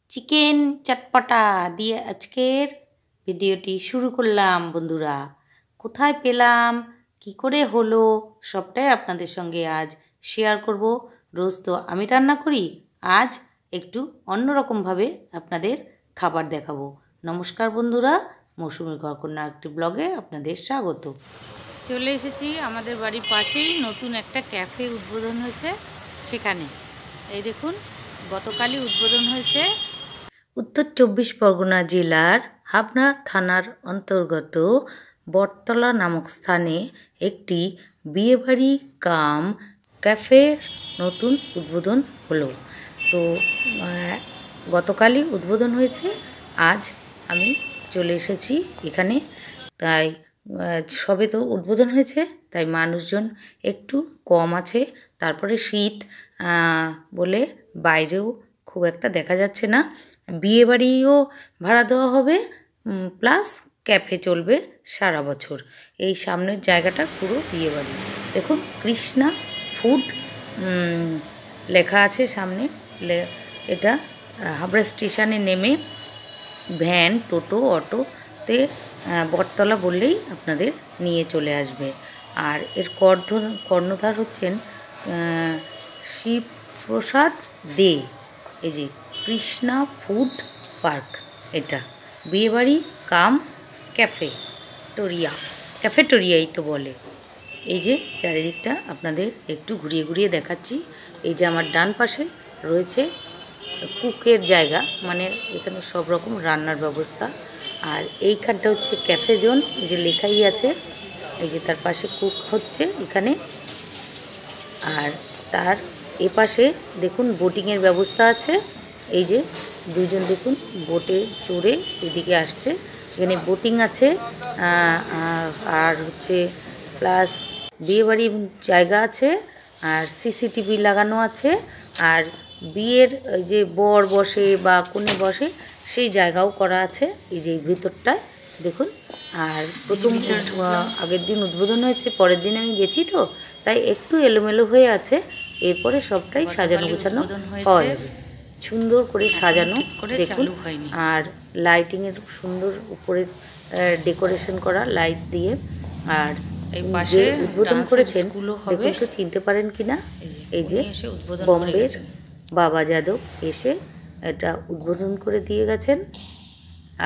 Chicken চটপটা দিয়ে আজকের ভিডিওটি শুরু করলাম বন্ধুরা। কোথায় পেলাম, কি করে হলো, সবটাই আপনাদের সঙ্গে আজ শেয়ার করব। রোজ তো আমি রান্না করি, আজ একটু অন্যরকমভাবে আপনাদের খাবার দেখাবো। নমস্কার বন্ধুরা, মৌসুমী ঘরকন্যা একটি ব্লগে আপনাদের স্বাগত। চলে এসেছি আমাদের বাড়ির পাশেই নতুন একটা ক্যাফে উদ্বোধন হয়েছে, সেখানে এই দেখুন গতকালই উদ্বোধন হয়েছে। উত্তর ২৪ পরগনা জেলার হাবড়া থানার অন্তর্গত বটতলা নামক স্থানে একটি বিয়েবাড়ি কাম ক্যাফের নতুন উদ্বোধন হলো। তো গতকালই উদ্বোধন হয়েছে, আজ আমি চলে এসেছি এখানে। তাই সবে তো উদ্বোধন হয়েছে, তাই মানুষজন একটু কম আছে। তারপরে শীত বলে বাইরেও খুব একটা দেখা যাচ্ছে না। বিয়েবাড়িও ভাড়া দেওয়া হবে, প্লাস ক্যাফে চলবে সারা বছর। এই সামনের জায়গাটা পুরো বিয়েবাড়ি। দেখুন কৃষ্ণা ফুড লেখা আছে সামনে। এটা হাবড়া স্টেশনে নেমে ভ্যান, টোটো, অটোতে বটতলা বললেই আপনাদের নিয়ে চলে আসবে। আর এর কর্ণধার হচ্ছেন শিবপ্রসাদ দে। এই যে কৃষ্ণা ফুড পার্ক, এটা বিয়েবাড়ি কাম ক্যাফেটোরিয়াই তো বলে। এই যে চারিদিকটা আপনাদের একটু ঘুরিয়ে ঘুরিয়ে দেখাচ্ছি। এই যে আমার ডান পাশে রয়েছে কুকের জায়গা, মানে এখানে সব রকম রান্নার ব্যবস্থা। আর এইখানটা হচ্ছে ক্যাফে জোন, এই যে লেখাই আছে। এই যে তার পাশে কুক হচ্ছে এখানে। আর তার এপাশে দেখুন বোটিংয়ের ব্যবস্থা আছে। এই যে দুইজন দেখুন বোটে চড়ে এদিকে আসছে, এখানে বোটিং আছে। আর হচ্ছে প্লাস বিয়েবাড়ির জায়গা আছে, আর সিসিটিভি লাগানো আছে। আর বিয়ের ওই যে বর বসে বা কনে বসে সেই জায়গাও করা আছে এই যে ভিতরটায় দেখুন। আর প্রথম আগের দিন উদ্বোধন হয়েছে, পরের দিন আমি গেছি তো তাই একটু এলোমেলো হয়ে আছে। এরপরে সবটাই সাজানো গোছানো পাওয়া যাবে, সুন্দর করে সাজানো দেখুন। আর লাইটিংয়ের সুন্দর উপরে ডেকোরেশন করা লাইট দিয়ে। আর এই পাশে উদ্বোধন করেছেন, দেখুন তো চিনতে পারেন কিনা, এই যে বম্বের বাবা যাদব এসে এটা উদ্বোধন করে দিয়ে গেছেন।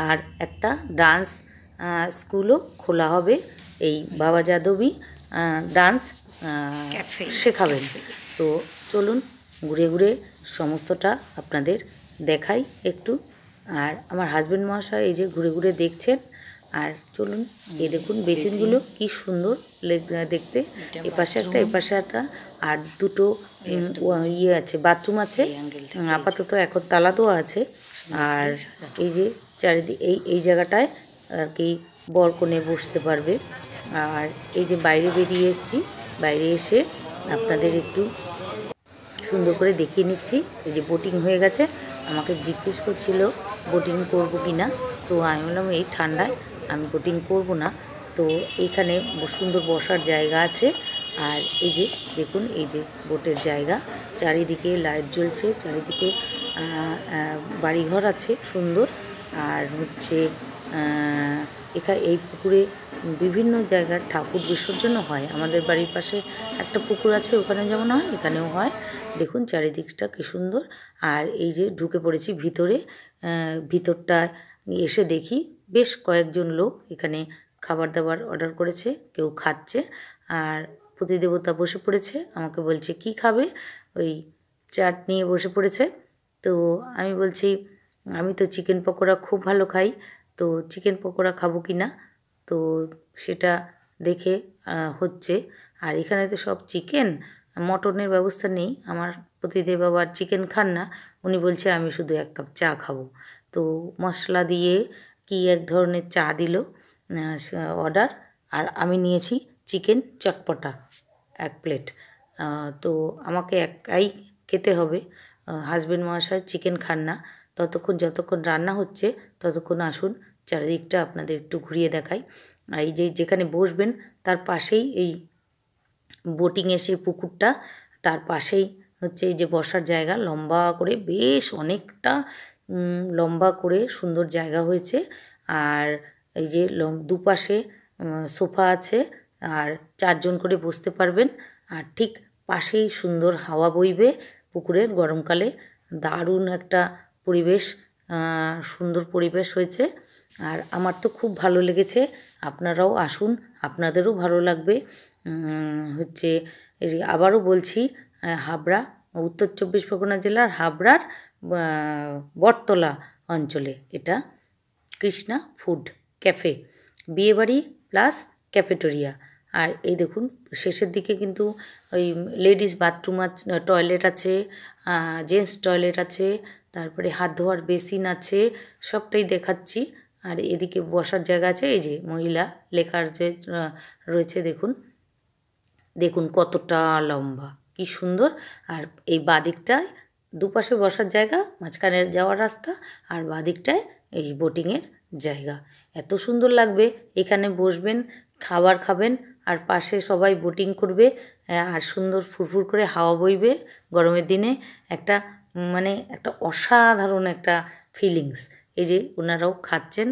আর একটা ডান্স স্কুলও খোলা হবে, এই বাবা যাদবই ডান্স শেখাবেন। তো চলুন ঘুরে ঘুরে সমস্তটা আপনাদের দেখাই একটু। আর আমার হাজব্যান্ড মহাশয় এই যে ঘুরে ঘুরে দেখছেন। আর চলুন এই দেখুন বেসিনগুলো কি সুন্দর দেখতে, এপাশে একটা এপাশে একটা। আর দুটো ইয়ে আছে, বাথরুম আছে, আপাতত এখন তালা দেওয়া আছে। আর এই যে চারিদিকে এই জায়গাটায় আর কি বর কনে বসতে পারবে। আর এই যে বাইরে বেরিয়ে এসেছি, বাইরে এসে আপনাদের একটু সুন্দর করে দেখিয়ে নিচ্ছি। এই যে বোটিং হয়ে গেছে, আমাকে জিজ্ঞেস করছিল বোটিং করবো কি না, তো আমি বললাম এই ঠান্ডায় আমি বোটিং করব না। তো এইখানে সুন্দর বসার জায়গা আছে। আর এই যে দেখুন এই যে বোটের জায়গা, চারিদিকে লাইট জ্বলছে, চারিদিকে বাড়িঘর আছে সুন্দর। আর হচ্ছে এখানে এই পুকুরে বিভিন্ন জায়গার ঠাকুর বিসর্জনও হয়। আমাদের বাড়ির পাশে একটা পুকুর আছে, ওখানে যেমন হয় এখানেও হয়। দেখুন চারিদিকটা কি সুন্দর। আর এই যে ঢুকে পড়েছি ভিতরে, ভিতরটা এসে দেখি বেশ কয়েকজন লোক এখানে খাবার দাবার অর্ডার করেছে, কেউ খাচ্ছে। আর প্রতিদেবতা বসে পড়েছে, আমাকে বলছে কি খাবে, ওই চাট নিয়ে বসে পড়েছে। তো আমি বলছি আমি তো চিকেন পকোড়া খুব ভালো খাই, তো চিকেন পকোড়া খাবো কি না, তো সেটা দেখে হচ্ছে। আর এখানে তো সব চিকেন, মটনের ব্যবস্থা নেই। আমার পতিদেব আবার চিকেন খান না, উনি বলছে আমি শুধু 1 কাপ চা খাবো। তো মশলা দিয়ে কি এক ধরনের চা দিল অর্ডার। আর আমি নিয়েছি চিকেন চটপটা 1 প্লেট। তো আমাকে একাই খেতে হবে, হাজব্যান্ড মহাশয় চিকেন খান না। যতক্ষণ রান্না হচ্ছে ততক্ষণ আসুন চারিদিকটা আপনাদের একটু ঘুরিয়ে দেখাই। এই যে যেখানে বসবেন তার পাশেই এই বোটিংয়ের সেই পুকুরটা, তার পাশেই হচ্ছে এই যে বসার জায়গা, লম্বা করে বেশ অনেকটা লম্বা করে সুন্দর জায়গা হয়েছে। আর এই যে দুপাশে সোফা আছে, আর 4 জন করে বসতে পারবেন। আর ঠিক পাশেই সুন্দর হাওয়া বইবে পুকুরের। গরমকালে দারুণ একটা পরিবেশ, সুন্দর পরিবেশ হয়েছে। আর আমার তো খুব ভালো লেগেছে, আপনারাও আসুন, আপনাদেরও ভালো লাগবে। হচ্ছে আবারও বলছি, হাবড়া, উত্তর 24 পরগনা জেলার হাবড়ার বটতলা অঞ্চলে এটা কৃষ্ণা ফুড ক্যাফে, বিয়েবাড়ি প্লাস ক্যাফেটেরিয়া। আর এই দেখুন শেষের দিকে কিন্তু ওই লেডিস বাথরুম আছে, টয়লেট আছে, জেন্টস টয়লেট আছে, তারপরে হাত ধোয়ার বেসিন আছে, সবটাই দেখাচ্ছি। আর এদিকে বসার জায়গা আছে, এই যে মহিলা লেখার যে রয়েছে দেখুন, দেখুন কতটা লম্বা, কি সুন্দর। আর এই বাদিকটায় দুপাশে বসার জায়গা, মাঝখানে যাওয়ার রাস্তা, আর বাদিকটায় এই বোটিংয়ের জায়গা। এত সুন্দর লাগবে, এখানে বসবেন, খাবার খাবেন, আর পাশে সবাই বোটিং করবে, আর সুন্দর ফুরফুর করে হাওয়া বইবে গরমের দিনে। একটা মানে একটা অসাধারণ একটা ফিলিংস। এই যে ওনারাও খাচ্ছেন,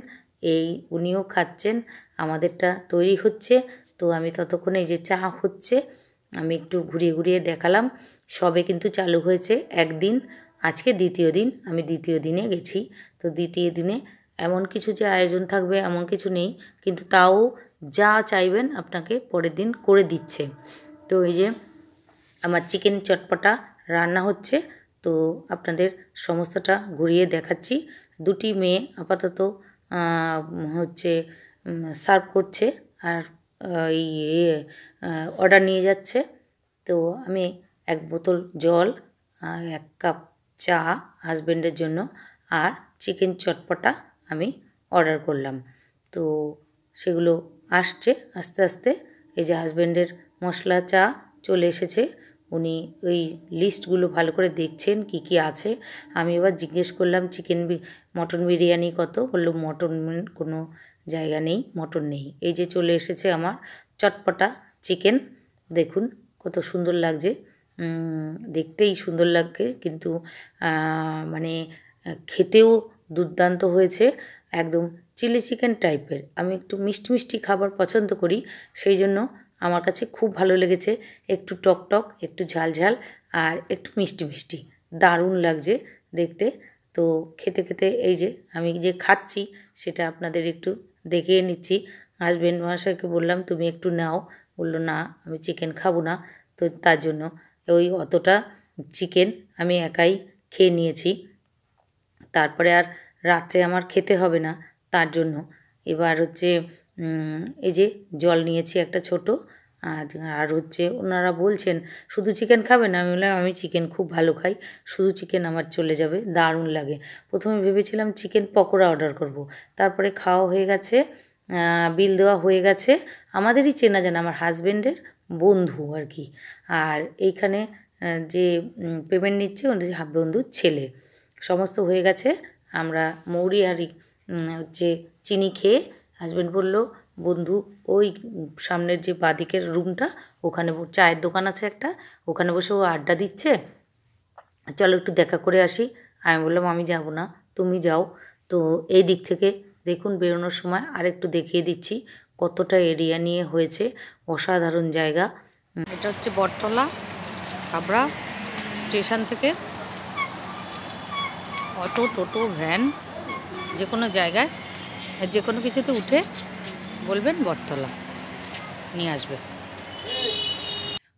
উনিও খাচ্ছেন, আমাদেরটা তৈরি হচ্ছে। তো আমি ততক্ষণে এই যে চা হচ্ছে, আমি একটু ঘুরিয়ে ঘুরিয়ে দেখালাম। সবে কিন্তু চালু হয়েছে একদিন, আজকে দ্বিতীয় দিন, আমি দ্বিতীয় দিনে গেছি। তো দ্বিতীয় দিনে এমন কিছু যে আয়োজন থাকবে এমন কিছু নেই, কিন্তু তাও যা চাইবেন আপনাকে পরের দিন করে দিচ্ছে। তো এই যে আমার চিকেন চটপটা রান্না হচ্ছে, তো আপনাদের সমস্তটা ঘুরিয়ে দেখাচ্ছি। 2টি মেয়ে আপাতত হচ্ছে সার্ভ করছে, আর এই অর্ডার নিয়ে যাচ্ছে। তো আমি 1 বোতল জল, 1 কাপ চা হাজব্যান্ডের জন্য, আর চিকেন চটপটা আমি অর্ডার করলাম। তো সেগুলো আসছে আস্তে আস্তে। এই যে হাজব্যান্ডের মশলা চা চলে এসেছে, উনি ওই লিস্টগুলো ভালো করে দেখছেন কি কি আছে। আমি এবার জিজ্ঞেস করলাম মটন বিরিয়ানি কত, বললো মটন কোনো জায়গা নেই, মটন নেই। এই যে চলে এসেছে আমার চটপটা চিকেন, দেখুন কত সুন্দর লাগছে, দেখতেই সুন্দর লাগে, কিন্তু মানে খেতেও দুর্দান্ত হয়েছে, একদম চিলি চিকেন টাইপের। আমি একটু মিষ্টি মিষ্টি খাবার পছন্দ করি, সেই জন্য আমার কাছে খুব ভালো লেগেছে। একটু টক টক, একটু ঝাল ঝাল, আর একটু মিষ্টি মিষ্টি, দারুণ লাগছে দেখতে। তো খেতে খেতে এই যে আমি যে খাচ্ছি সেটা আপনাদের একটু দেখিয়ে নিচ্ছি। হাজবেন্ড মহাশয়কে বললাম তুমি একটু নাও, বললো না আমি চিকেন খাবো না। তো তার জন্য ওই অতটা চিকেন আমি একাই খেয়ে নিয়েছি। তারপরে আর রাত্রে আমার খেতে হবে না, তার জন্য এবার হচ্ছে এই যে জল নিয়েছি একটা ছোট। আর হচ্ছে ওনারা বলছেন শুধু চিকেন খাবে না, আমি বললাম আমি চিকেন খুব ভালো খাই, শুধু চিকেন আমার চলে যাবে, দারুণ লাগে। প্রথমে ভেবেছিলাম চিকেন পকোড়া অর্ডার করব, তারপরে খাওয়া হয়ে গেছে, বিল দেওয়া হয়ে গেছে। আমাদেরই চেনা জানা, আমার হাজব্যান্ডের বন্ধু আর কি। আর এইখানে যে পেমেন্ট নিচ্ছে ওদের বন্ধুর ছেলে, সমস্ত হয়ে গেছে। আমরা মৌরি আর হচ্ছে চিনি খেয়ে, হাজব্যান্ড বলল বন্ধু ওই সামনের যে বাদিকের রুমটা, ওখানে চায়ের দোকান আছে একটা, ওখানে বসে ও আড্ডা দিচ্ছে, চলো একটু দেখা করে আসি। আমি বললাম আমি যাব না, তুমি যাও। তো এই দিক থেকে দেখুন বেরোনোর সময় আর একটু দেখিয়ে দিচ্ছি কতটা এরিয়া নিয়ে হয়েছে, অসাধারণ জায়গা। এটা হচ্ছে বটতলা হাবড়া স্টেশন থেকে অটো, টোটো, ভ্যান, যে কোনো জায়গায় যে কোনো কিছুতে উঠে বলবেন বটতলা, নিয়ে আসবে।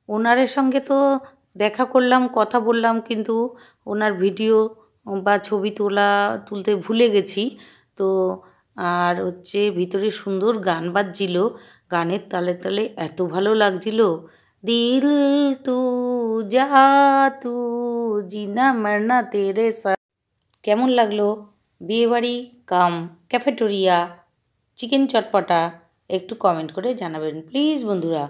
ওনারের সঙ্গে তো দেখা করলাম, কথা বললাম, কিন্তু ওনার ভিডিও বা ছবি তুলতে ভুলে গেছি। তো আর হচ্ছে ভিতরে সুন্দর গান বাজছিল, গানের তালে তালে এত ভালো লাগছিল, দিল তু যা তু জিনা মরনা তেরে সাথ। কেমন লাগলো বিয়েবাড়ি কাম ক্যাফেটেরিয়া চিকেন চটপটা, একটু কমেন্ট করে জানাবেন প্লিজ বন্ধুরা।